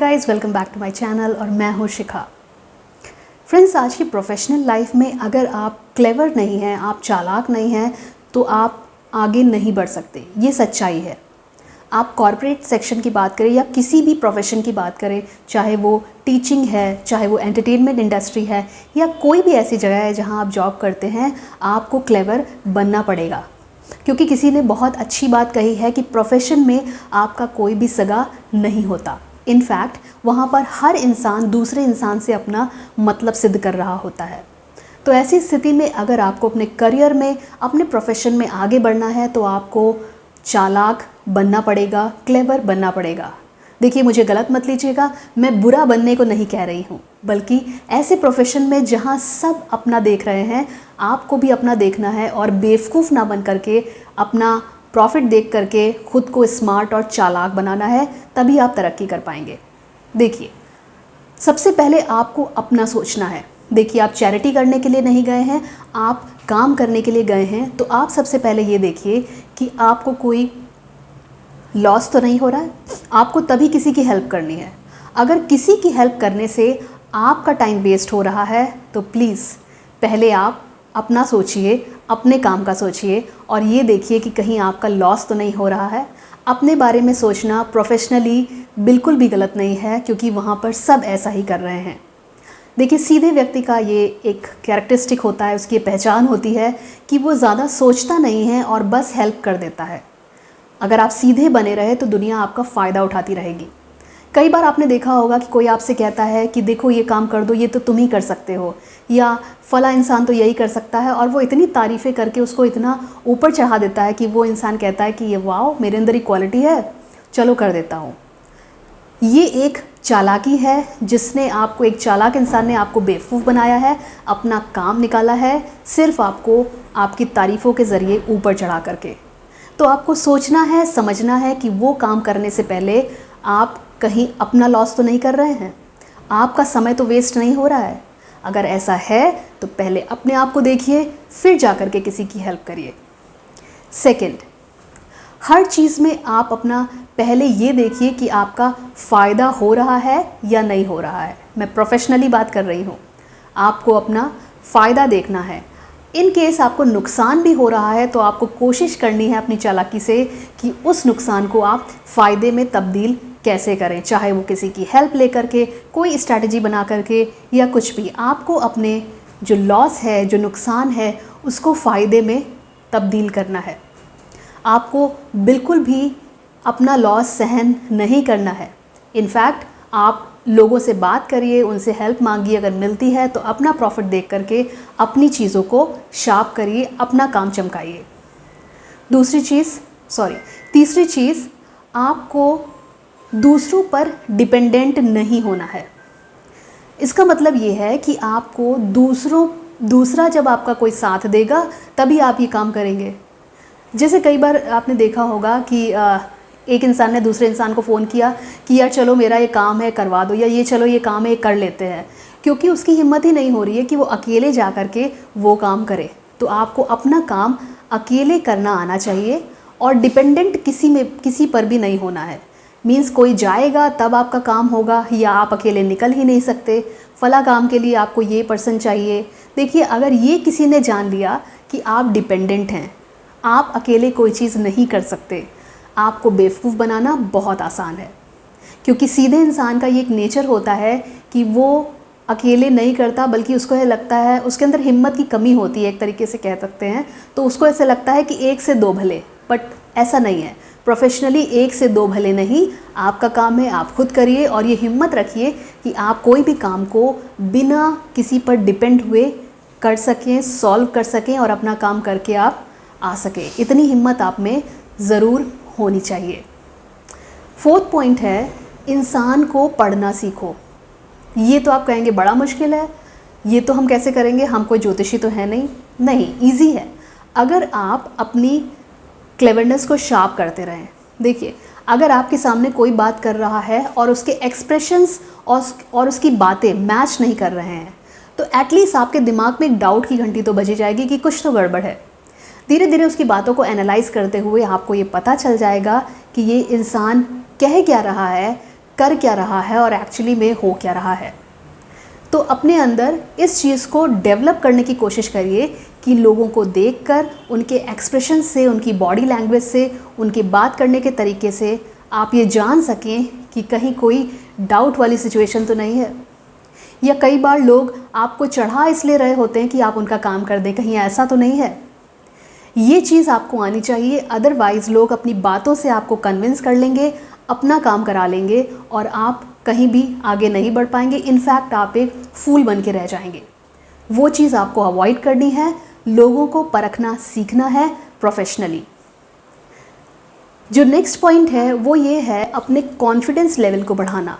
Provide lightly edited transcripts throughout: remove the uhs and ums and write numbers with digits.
Guys, welcome back to my channel और मैं हूँ शिखा। फ्रेंड्स, आज की प्रोफेशनल लाइफ में अगर आप क्लेवर नहीं हैं, आप चालाक नहीं हैं, तो आप आगे नहीं बढ़ सकते। ये सच्चाई है। आप कॉर्पोरेट सेक्शन की बात करें या किसी भी प्रोफेशन की बात करें, चाहे वो टीचिंग है, चाहे वो एंटरटेनमेंट इंडस्ट्री है या कोई भी ऐसी जगह है जहाँ आप जॉब करते हैं, आपको क्लेवर बनना पड़ेगा। क्योंकि किसी ने बहुत अच्छी बात कही है कि प्रोफेशन में आपका कोई भी सगा नहीं होता। इनफैक्ट वहाँ पर हर इंसान दूसरे इंसान से अपना मतलब सिद्ध कर रहा होता है। तो ऐसी स्थिति में अगर आपको अपने करियर में, अपने प्रोफेशन में आगे बढ़ना है तो आपको चालाक बनना पड़ेगा, क्लेवर बनना पड़ेगा। देखिए, मुझे गलत मत लीजिएगा, मैं बुरा बनने को नहीं कह रही हूँ, बल्कि ऐसे प्रोफेशन में जहाँ सब अपना देख रहे हैं, आपको भी अपना देखना है और बेवकूफ़ ना बन करके अपना प्रॉफिट देख करके खुद को स्मार्ट और चालाक बनाना है, तभी आप तरक्की कर पाएंगे। देखिए, सबसे पहले आपको अपना सोचना है। देखिए, आप चैरिटी करने के लिए नहीं गए हैं, आप काम करने के लिए गए हैं। तो आप सबसे पहले ये देखिए कि आपको कोई लॉस तो नहीं हो रहा है। आपको तभी किसी की हेल्प करनी है। अगर किसी की हेल्प करने से आपका टाइम वेस्ट हो रहा है तो प्लीज़ पहले आप अपना सोचिए, अपने काम का सोचिए और ये देखिए कि कहीं आपका लॉस तो नहीं हो रहा है। अपने बारे में सोचना प्रोफेशनली बिल्कुल भी गलत नहीं है, क्योंकि वहाँ पर सब ऐसा ही कर रहे हैं। देखिए, सीधे व्यक्ति का ये एक कैरेक्टरिस्टिक होता है, उसकी पहचान होती है कि वो ज़्यादा सोचता नहीं है और बस हेल्प कर देता है। अगर आप सीधे बने रहे तो दुनिया आपका फ़ायदा उठाती रहेगी। कई बार आपने देखा होगा कि कोई आपसे कहता है कि देखो ये काम कर दो, ये तो तुम ही कर सकते हो, या फला इंसान तो यही कर सकता है, और वो इतनी तारीफ़ें करके उसको इतना ऊपर चढ़ा देता है कि वो इंसान कहता है कि ये वाओ, मेरे अंदर ही क्वालिटी है, चलो कर देता हूँ। ये एक चालाकी है जिसने आपको, एक चालाक इंसान ने आपको बेवकूफ़ बनाया है, अपना काम निकाला है सिर्फ आपको आपकी तारीफ़ों के ज़रिए ऊपर चढ़ा करके। तो आपको सोचना है, समझना है कि वो काम करने से पहले आप कहीं अपना लॉस तो नहीं कर रहे हैं, आपका समय तो वेस्ट नहीं हो रहा है। अगर ऐसा है तो पहले अपने आप को देखिए, फिर जा कर के किसी की हेल्प करिए। सेकंड, हर चीज़ में आप अपना पहले ये देखिए कि आपका फ़ायदा हो रहा है या नहीं हो रहा है। मैं प्रोफेशनली बात कर रही हूँ। आपको अपना फ़ायदा देखना है। इन केस आपको नुकसान भी हो रहा है तो आपको कोशिश करनी है अपनी चालाकी से कि उस नुकसान को आप फ़ायदे में तब्दील कैसे करें, चाहे वो किसी की हेल्प लेकर के, कोई स्ट्रैटेजी बना करके या कुछ भी। आपको अपने जो लॉस है, जो नुकसान है, उसको फ़ायदे में तब्दील करना है। आपको बिल्कुल भी अपना लॉस सहन नहीं करना है। इनफैक्ट आप लोगों से बात करिए, उनसे हेल्प मांगिए, अगर मिलती है तो अपना प्रॉफिट देख करके अपनी चीज़ों को शार्प करिए, अपना काम चमकाइए। तीसरी चीज़, आपको दूसरों पर डिपेंडेंट नहीं होना है। इसका मतलब ये है कि आपको दूसरा जब आपका कोई साथ देगा तभी आप ये काम करेंगे। जैसे कई बार आपने देखा होगा कि एक इंसान ने दूसरे इंसान को फ़ोन किया कि यार चलो मेरा ये काम है करवा दो, या ये चलो ये काम है कर लेते हैं, क्योंकि उसकी हिम्मत ही नहीं हो रही है कि वो अकेले जा कर के वो काम करे। तो आपको अपना काम अकेले करना आना चाहिए और डिपेंडेंट किसी पर भी नहीं होना है। मीन्स कोई जाएगा तब आपका काम होगा, या आप अकेले निकल ही नहीं सकते, फला काम के लिए आपको ये पर्सन चाहिए। देखिए, अगर ये किसी ने जान लिया कि आप डिपेंडेंट हैं, आप अकेले कोई चीज़ नहीं कर सकते, आपको बेवकूफ़ बनाना बहुत आसान है। क्योंकि सीधे इंसान का ये एक नेचर होता है कि वो अकेले नहीं करता, बल्कि उसको ये लगता है, उसके अंदर हिम्मत की कमी होती है, एक तरीके से कह सकते हैं। तो उसको ऐसे लगता है कि एक से दो भले, बट ऐसा नहीं है। प्रोफेशनली एक से दो भले नहीं, आपका काम है, आप खुद करिए और ये हिम्मत रखिए कि आप कोई भी काम को बिना किसी पर डिपेंड हुए कर सकें, सॉल्व कर सकें और अपना काम करके आप आ सके। इतनी हिम्मत आप में ज़रूर होनी चाहिए। फोर्थ पॉइंट है, इंसान को पढ़ना सीखो। ये तो आप कहेंगे बड़ा मुश्किल है, ये तो हम कैसे करेंगे, हम कोई ज्योतिषी तो है नहीं, ईजी है। अगर आप अपनी क्लेवरनेस को शार्प करते रहें। देखिए, अगर आपके सामने कोई बात कर रहा है और उसके एक्सप्रेशंस और उसकी बातें मैच नहीं कर रहे हैं, तो एटलीस्ट आपके दिमाग में एक डाउट की घंटी तो बजी जाएगी कि कुछ तो गड़बड़ है। धीरे धीरे उसकी बातों को एनालाइज करते हुए आपको ये पता चल जाएगा कि ये इंसान कह क्या रहा है, कर क्या रहा है और एक्चुअली में हो क्या रहा है। तो अपने अंदर इस चीज़ को डेवलप करने की कोशिश करिए कि लोगों को देखकर, उनके एक्सप्रेशन से, उनकी बॉडी लैंग्वेज से, उनके बात करने के तरीके से आप ये जान सकें कि कहीं कोई डाउट वाली सिचुएशन तो नहीं है। या कई बार लोग आपको चढ़ा इसलिए रहे होते हैं कि आप उनका काम कर दें, कहीं ऐसा तो नहीं है। ये चीज़ आपको आनी चाहिए, अदरवाइज़ लोग अपनी बातों से आपको कन्विंस कर लेंगे, अपना काम करा लेंगे और आप कहीं भी आगे नहीं बढ़ पाएंगे। इनफैक्ट आप एक फूल बन के रह जाएंगे। वो चीज़ आपको अवॉइड करनी है। लोगों को परखना सीखना है प्रोफेशनली। जो नेक्स्ट पॉइंट है वो ये है अपने कॉन्फिडेंस लेवल को बढ़ाना।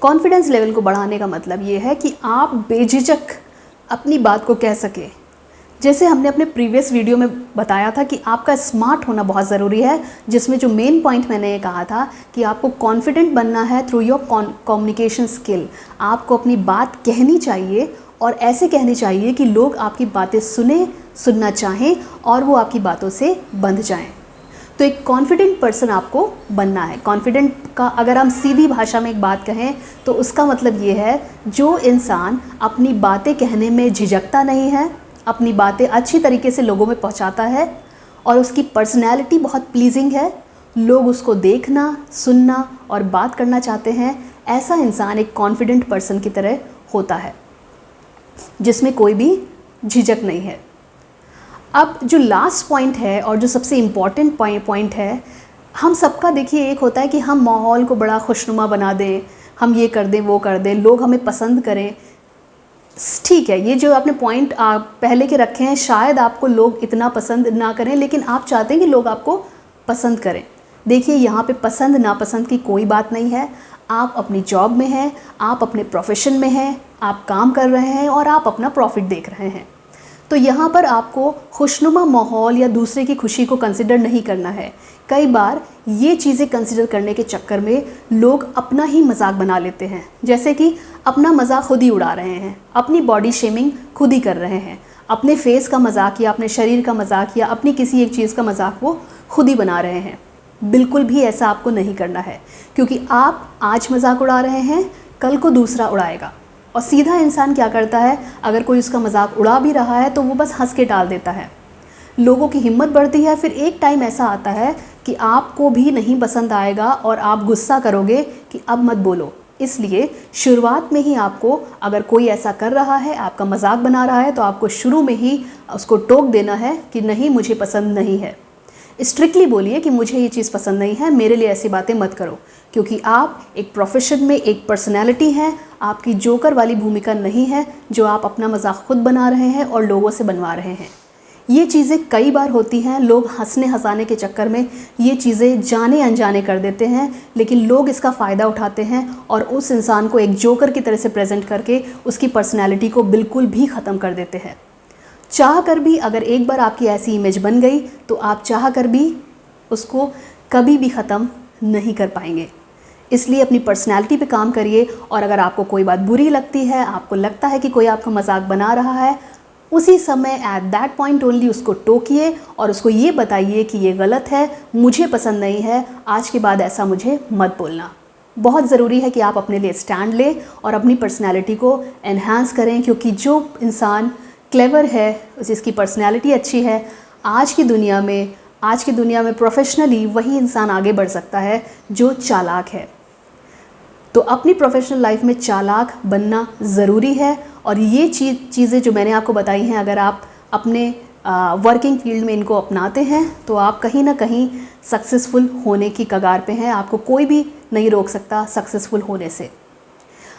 कॉन्फिडेंस लेवल को बढ़ाने का मतलब ये है कि आप बेझिझक अपनी बात को कह सके। जैसे हमने अपने प्रीवियस वीडियो में बताया था कि आपका स्मार्ट होना बहुत ज़रूरी है, जिसमें जो मेन पॉइंट मैंने ये कहा था कि आपको कॉन्फिडेंट बनना है थ्रू योर कम्युनिकेशन स्किल। आपको अपनी बात कहनी चाहिए और ऐसे कहनी चाहिए कि लोग आपकी बातें सुनना चाहें और वो आपकी बातों से बंध जाएं। तो एक कॉन्फिडेंट पर्सन आपको बनना है। कॉन्फिडेंट का अगर हम सीधी भाषा में एक बात कहें तो उसका मतलब ये है जो इंसान अपनी बातें कहने में झिझकता नहीं है, अपनी बातें अच्छी तरीके से लोगों में पहुंचाता है और उसकी पर्सनैलिटी बहुत प्लीजिंग है, लोग उसको देखना, सुनना और बात करना चाहते हैं, ऐसा इंसान एक कॉन्फिडेंट पर्सन की तरह होता है जिसमें कोई भी झिझक नहीं है। अब जो लास्ट पॉइंट है और जो सबसे इम्पॉर्टेंट पॉइंट है, हम सबका देखिए एक होता है कि हम माहौल को बड़ा खुशनुमा बना दें, हम ये कर दें, वो कर दें, लोग हमें पसंद करें। ठीक है, ये जो आपने पॉइंट पहले के रखे हैं शायद आपको लोग इतना पसंद ना करें, लेकिन आप चाहते हैं कि लोग आपको पसंद करें। देखिए यहाँ पे पसंद नापसंद की कोई बात नहीं है। आप अपनी जॉब में हैं, आप अपने प्रोफेशन में हैं, आप काम कर रहे हैं और आप अपना प्रॉफिट देख रहे हैं। तो यहाँ पर आपको खुशनुमा माहौल या दूसरे की खुशी को कंसिडर नहीं करना है। कई बार ये चीज़ें कंसिडर करने के चक्कर में लोग अपना ही मजाक बना लेते हैं, जैसे कि अपना मजाक खुद ही उड़ा रहे हैं, अपनी बॉडी शेमिंग खुद ही कर रहे हैं, अपने फेस का मजाक या अपने शरीर का मजाक या अपनी किसी एक चीज़ का मजाक वो खुद ही बना रहे हैं। बिल्कुल भी ऐसा आपको नहीं करना है, क्योंकि आप आज मजाक उड़ा रहे हैं, कल को दूसरा उड़ाएगा। और सीधा इंसान क्या करता है, अगर कोई उसका मजाक उड़ा भी रहा है तो वो बस हंस के टाल देता है। लोगों की हिम्मत बढ़ती है, फिर एक टाइम ऐसा आता है कि आपको भी नहीं पसंद आएगा और आप गुस्सा करोगे कि अब मत बोलो। इसलिए शुरुआत में ही आपको, अगर कोई ऐसा कर रहा है, आपका मजाक बना रहा है, तो आपको शुरू में ही उसको टोक देना है कि नहीं, मुझे पसंद नहीं है। स्ट्रिक्टली बोलिए कि मुझे ये चीज़ पसंद नहीं है, मेरे लिए ऐसी बातें मत करो, क्योंकि आप एक प्रोफेशन में एक पर्सनैलिटी हैं। आपकी जोकर वाली भूमिका नहीं है जो आप अपना मजाक खुद बना रहे हैं और लोगों से बनवा रहे हैं। ये चीज़ें कई बार होती हैं, लोग हंसने हंसाने के चक्कर में ये चीज़ें जाने अनजाने कर देते हैं, लेकिन लोग इसका फ़ायदा उठाते हैं और उस इंसान को एक जोकर की तरह से प्रेजेंट करके उसकी पर्सनैलिटी को बिल्कुल भी ख़त्म कर देते हैं। चाह कर भी अगर एक बार आपकी ऐसी इमेज बन गई तो आप चाह कर भी उसको कभी भी ख़त्म नहीं कर पाएंगे। इसलिए अपनी पर्सनैलिटी पे काम करिए और अगर आपको कोई बात बुरी लगती है, आपको लगता है कि कोई आपका मजाक बना रहा है, उसी समय एट दैट पॉइंट ओनली उसको टोकिए और उसको ये बताइए कि ये गलत है, मुझे पसंद नहीं है, आज के बाद ऐसा मुझे मत बोलना। बहुत ज़रूरी है कि आप अपने लिए स्टैंड लें और अपनी पर्सनैलिटी को एनहांस करें, क्योंकि जो इंसान क्लेवर है, जिसकी पर्सनैलिटी अच्छी है, आज की दुनिया में प्रोफेशनली वही इंसान आगे बढ़ सकता है जो चालाक है। तो अपनी प्रोफेशनल लाइफ में चालाक बनना ज़रूरी है और ये चीज़ें जो मैंने आपको बताई हैं, अगर आप अपने वर्किंग फील्ड में इनको अपनाते हैं तो आप कहीं ना कहीं सक्सेसफुल होने की कगार पे हैं। आपको कोई भी नहीं रोक सकता सक्सेसफुल होने से।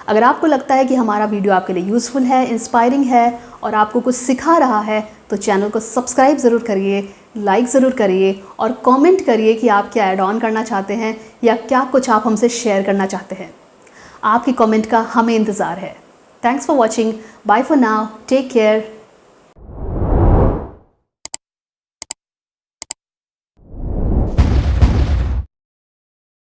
अगर आपको लगता है कि हमारा वीडियो आपके लिए यूज़फुल है, इंस्पायरिंग है और आपको कुछ सिखा रहा है, तो चैनल को सब्सक्राइब ज़रूर करिए, लाइक ज़रूर करिए और कमेंट करिए कि आप क्या ऐड ऑन करना चाहते हैं या क्या कुछ आप हमसे शेयर करना चाहते हैं। आपकी कमेंट का हमें इंतज़ार है। Thanks for watching. Bye for now. Take care.